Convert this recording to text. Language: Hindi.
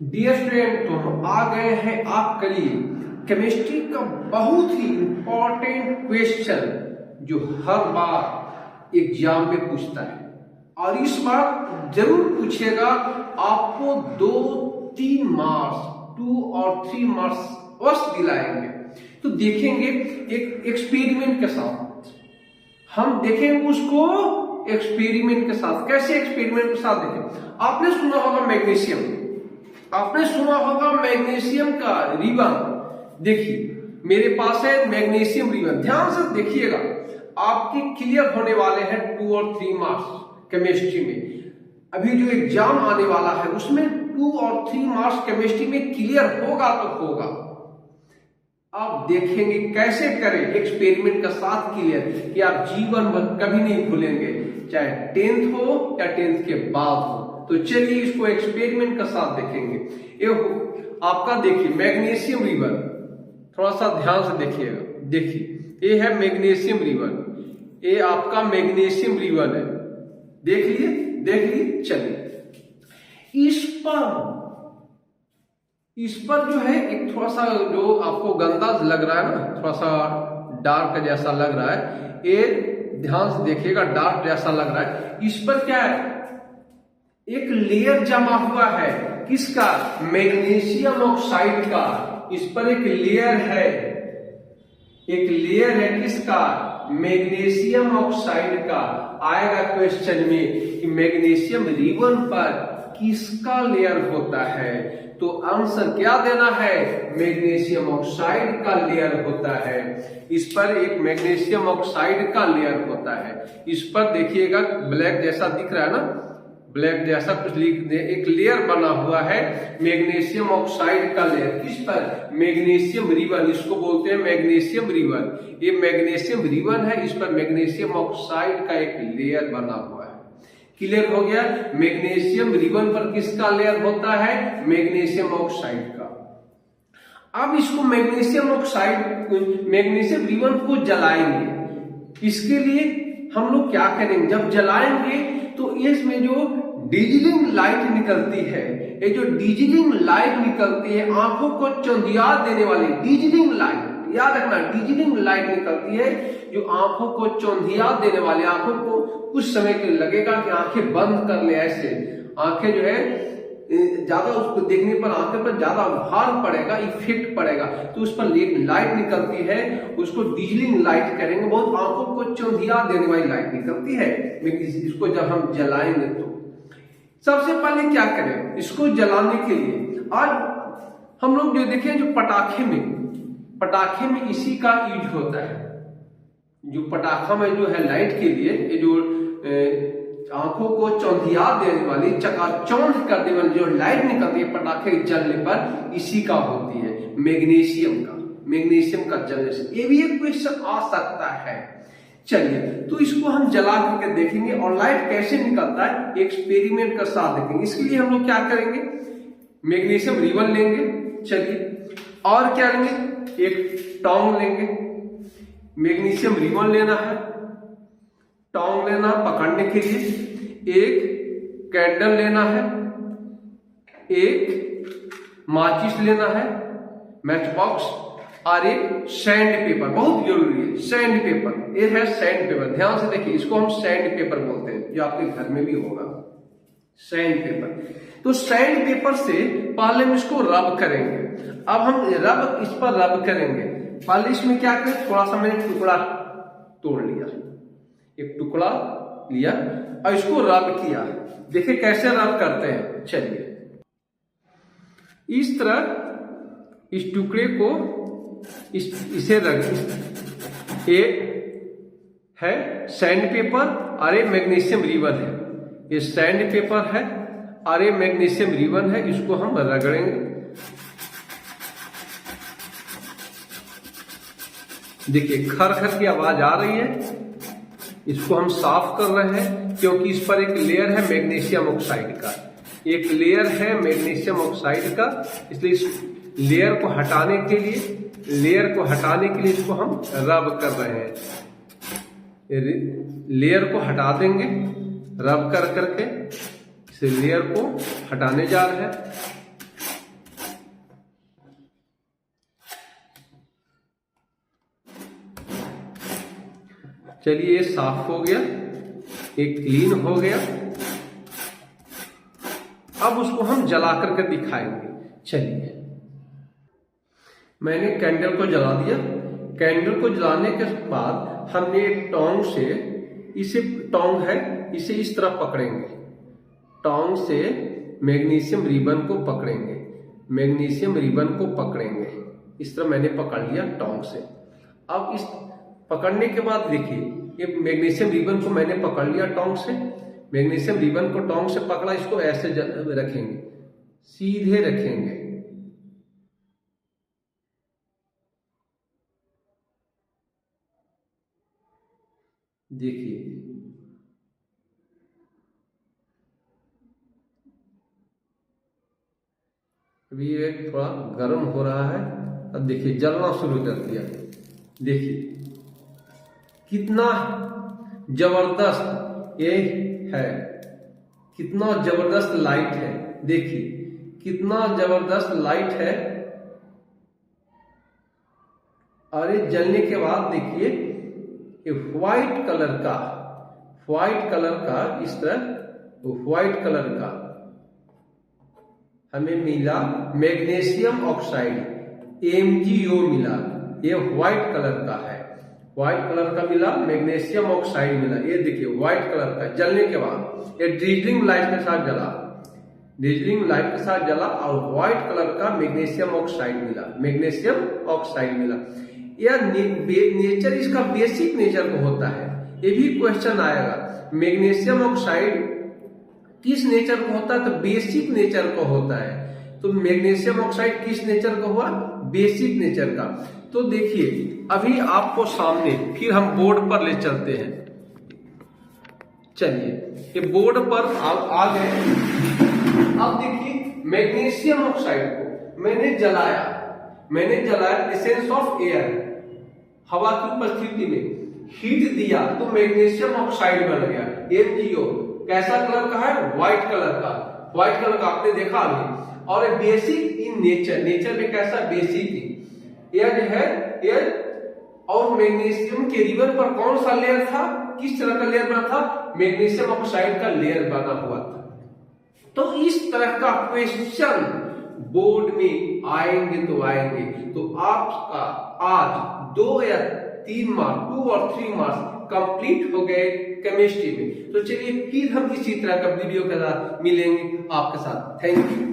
डियर स्टूडेंट, तो हम आ गए हैं आपके लिए केमिस्ट्री का बहुत ही इंपॉर्टेंट क्वेश्चन जो हर बार एग्जाम में पूछता है और इस बार जरूर पूछेगा। आपको 2-3 मार्क्स 2 और 3 मार्क्स अवश्य दिलाएंगे। तो देखेंगे एक एक्सपेरिमेंट के साथ, हम देखेंगे उसको एक्सपेरिमेंट के साथ। कैसे एक्सपेरिमेंट के साथ देखें? आपने सुना होगा मैग्नीशियम, आपने सुना होगा मैग्नीशियम का रिबन। देखिए मेरे पास है मैग्नीशियम रिबन, ध्यान से देखिएगा, आपके क्लियर होने वाले हैं 2 और 3 मार्क्स केमिस्ट्री में। अभी जो एग्जाम आने वाला है उसमें 2 और 3 मार्क्स केमिस्ट्री में क्लियर होगा तो होगा। आप देखेंगे कैसे करें एक्सपेरिमेंट का साथ क्लियर कि आप जीवन भर कभी नहीं भूलेंगे, चाहे 10th हो या 10th के बाद हो। तो चलिए इसको एक्सपेरिमेंट का साथ देखेंगे। ये आपका देखिए मैग्नीशियम रिबन, थोड़ा सा ध्यान से देखिएगा। देखिए ये है मैग्नीशियम रिबन, ये आपका मैग्नीशियम रिबन है। देख लिए। चलिए इस पर जो है एक थोड़ा सा जो आपको गंदा लग रहा है ना, थोड़ा सा डार्क जैसा लग रहा है, ये ध्यान से देखिएगा, डार्क जैसा लग रहा है। इस पर क्या है? एक लेयर जमा हुआ है, किसका? मैग्नीशियम ऑक्साइड का। इस पर एक लेयर है, किसका? मैग्नीशियम ऑक्साइड का। आएगा क्वेश्चन में कि मैग्नीशियम रिबन पर किसका लेयर होता है, तो आंसर क्या देना है? मैग्नीशियम ऑक्साइड का लेयर होता है। इस पर एक मैग्नीशियम ऑक्साइड का लेयर होता है। इस पर देखिएगा ब्लैक जैसा दिख रहा है ना, ब्लैक जैसा कुछ लिख दे, एक लेयर बना हुआ है मैग्नीशियम ऑक्साइड का लेयर। किस पर? मैग्नीशियम रिबन, इसको बोलते हैं मैग्नीशियम रिबन। ये मैग्नीशियम रिबन है, इस पर मैग्नीशियम ऑक्साइड का एक लेयर बना हुआ है। क्लियर हो गया? मैग्नीशियम रिबन पर किसका लेयर होता है? मैग्नीशियम ऑक्साइड का। अब इसको मैग्नीशियम रिबन को जलाएंगे। इसके लिए हम लोग क्या करेंगे? जब जलाएंगे तो इसमें जो डीजलिंग लाइट निकलती है, ये जो डीजलिंग लाइट निकलती है, आंखों को चौंधिया देने वाली डीजलिंग लाइट, याद रखना, डीजलिंग लाइट निकलती है जो आंखों को चौंधिया देने वाली, आंखों को कुछ समय के लगेगा कि आंखें बंद कर ले, ऐसे आंखें जो है ज्यादा उसको देखने पर आंखें पर ज्यादा भार पड़ेगा, इफेक्ट पड़ेगा, तो उस पर लाइट निकलती है, उसको डीजलिंग लाइट करेंगे। बहुत आंखों को चौंधिया देने वाली लाइट निकलती है। इसको जब हम जलाएंगे तो सबसे पहले क्या करें? इसको जलाने के लिए आज हम लोग जो देखें, जो पटाखे में इसी का यूज होता है। जो पटाखा में जो है लाइट के लिए, ये जो आंखों को चौंधिया देने वाली, चकाचौंध कर देने वाली जो लाइट निकलती है पटाखे जलने पर, इसी का होती है, मैग्नीशियम का जलने से। ये भी एक क्वेश्चन आ सकता है। चलिए तो इसको हम जला करके देखेंगे और लाइट कैसे निकलता है एक्सपेरिमेंट का साथ देखेंगे। इसके लिए हम लोग क्या करेंगे? मैग्नीशियम रिबन लेंगे। चलिए और क्या लेंगे? एक टोंग लेंगे। मैग्नीशियम रिबन लेना है, टोंग लेना पकड़ने के लिए, एक कैंडल लेना है, एक माचिस लेना है, मैच बॉक्स, और एक सैंड पेपर। बहुत जरूरी है सैंड पेपर, ये है सैंड पेपर। ध्यान से देखिए, इसको हम सैंड पेपर बोलते हैं, जो आपके घर में भी होगा, सैंड पेपर। तो सैंड पेपर से पहले हम इसको रब करेंगे। अब हम इस पर रब करेंगे। पहले इसमें क्या करें? थोड़ा सा मैंने टुकड़ा तोड़ लिया, एक टुकड़ा लिया और इसको रब किया। देखिए कैसे रब करते हैं। चलिए इस तरह इस टुकड़े को इसे रख, ये है सैंड पेपर और ये मैग्नीशियम रिबन है। ये सैंड पेपर है और ये मैग्नीशियम रिबन है। इसको हम रगड़ेंगे। देखिए खर खर की आवाज आ रही है। इसको हम साफ कर रहे हैं क्योंकि इस पर एक लेयर है मैग्नीशियम ऑक्साइड का, एक लेयर है मैग्नीशियम ऑक्साइड का। इसलिए इस लेयर को हटाने के लिए इसको हम रब कर रहे हैं। लेयर को हटा देंगे रब कर करके, इस लेयर को हटाने जा रहे हैं। चलिए ये साफ हो गया, एक क्लीन हो गया। अब उसको हम जला करके दिखाएंगे। चलिए, मैंने कैंडल को जला दिया। कैंडल को जलाने के बाद हमने एक टोंग से, इसे टोंग है, इसे इस तरह पकड़ेंगे। टोंग से मैग्नीशियम रिबन को पकड़ेंगे, मैग्नीशियम रिबन को पकड़ेंगे। इस तरह मैंने पकड़ लिया टोंग से। अब इस पकड़ने के बाद देखिए, ये मैग्नीशियम रिबन को मैंने पकड़ लिया टोंग से। मैग्नीशियम रिबन को टोंग से पकड़ा, इसको ऐसे रखेंगे, सीधे रखेंगे। देखिए, अभी ये थोड़ा गर्म हो रहा है। अब देखिए जलना शुरू कर दिया। देखिए कितना जबरदस्त ये है, कितना जबरदस्त लाइट है। देखिए कितना जबरदस्त लाइट है। और ये जलने के बाद देखिए ये व्हाइट कलर का इस तरह व्हाइट कलर का हमें मिला मैग्नीशियम ऑक्साइड, MgO मिला। ये व्हाइट कलर का है, व्हाइट कलर का मिला, मैग्नीशियम ऑक्साइड मिला। ये देखिए व्हाइट कलर का जलने के बाद ये ड्रिजलिंग लाइट के साथ जला, ड्रिजलिंग लाइट के साथ जला और व्हाइट कलर का मैग्नीशियम ऑक्साइड मिला, मैग्नीशियम ऑक्साइड मिला। यह नेचर, इसका बेसिक नेचर को होता है। ये भी क्वेश्चन आएगा, मैग्नीशियम ऑक्साइड किस नेचर को होता है? तो बेसिक नेचर को होता है। तो मैग्नीशियम ऑक्साइड किस नेचर का हुआ? बेसिक नेचर का। तो देखिए अभी आपको सामने फिर हम बोर्ड पर ले चलते हैं। चलिए ये बोर्ड पर आ गए। अब देखिए मैग्नीशियम ऑक्साइड को मैंने जलाया, एसेंस ऑफ एयर, हवा की उपस्थिति में हीट दिया तो मैग्नीशियम ऑक्साइड बन गया, MgO। कैसा कलर का है? व्हाइट कलर का। व्हाइट कलर का आपने देखा अभी। और बेसिक इन नेचर में कैसा बेसिक यह जो है ये। और मैग्नीशियम के रिबन पर कौन सा लेयर था? किस तरह का लेयर बना था? मैग्नीशियम ऑक्साइड का लेयर बना हुआ था। तो इस तरह का क्वेश्चन बोर्ड में आएंगे तो आएंगे। तो आपका आज 2 या 3 मार्क्स, 2 और 3 मार्क्स कंप्लीट हो गए केमिस्ट्री में। तो चलिए फिर हम इसी तरह का वीडियो के साथ मिलेंगे आपके साथ। Thank you.